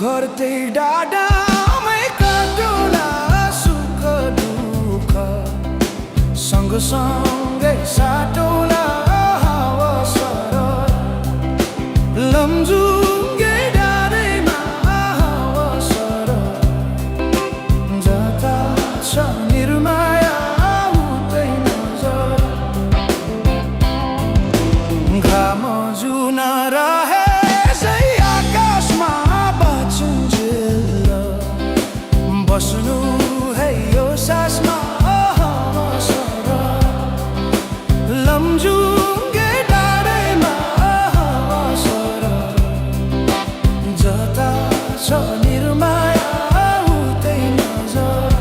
घरते डाडामै काटुला सुख दुःख सँगसँगै साटौला हावा सरर लमजुङ्गे डाँडैमा हावा सरर जता छ निर्माया उतै नजर घाम जुन रहे बस्नु है यो सासमा हावा सरर लमजुङ्गे डाँडैमा हावा सरर जता छ निर्माया उतै नजर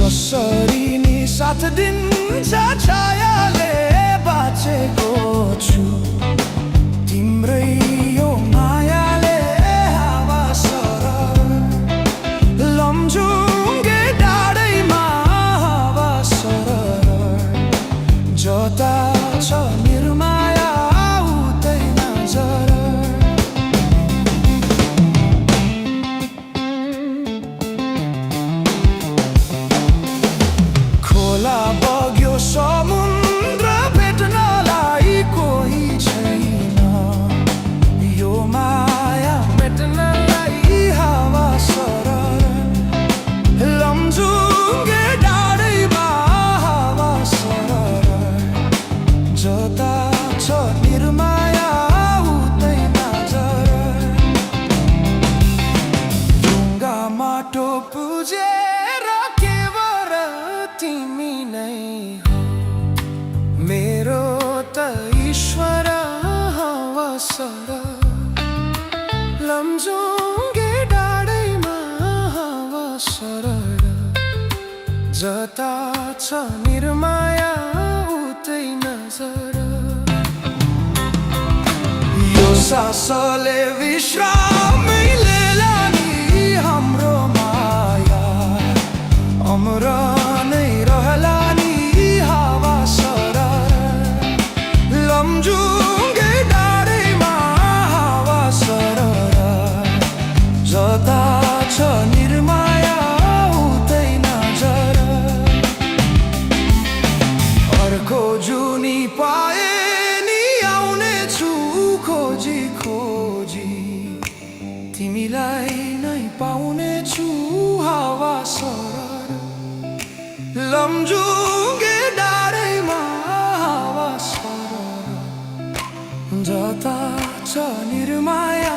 जसरी नि साथ दिन्छ छायाले बाँचेको छु तिम्रै यो मायाले हावा सरर लमजुङ्गे डाँडैमा हावा सरर जता छ निर्माया उतै नजर खोला बग्यो समुद्र भेट्नलाई कोही छैन यो माया मेट्नलाई हावा सरर लमजुङ्गे डाँडैमा हावा सरर जता छ निर्माया उतै नजर ढुङ्गा माटो पुजेर केवल तिमी नै हो मेरो त ईश्वर हावा सरर लमजुङ्गे डाँडैमा हावा सरर जता छ निर्माया उतै नजर यो सासले विश्रामै लिएला नि हाम्रो माया अमर नै रहला नि हावा सरर लमजुङ्गे डाँडैमा हावा सरर जता छ निर्माया उतै नजर अर्को जुनी पाए नि आउने छु खोजी खोजी तिमीलाई नै पाउने छु हावा सरर लमजुङ्गे डाँडैमा हावा सरर जता छ निर्माया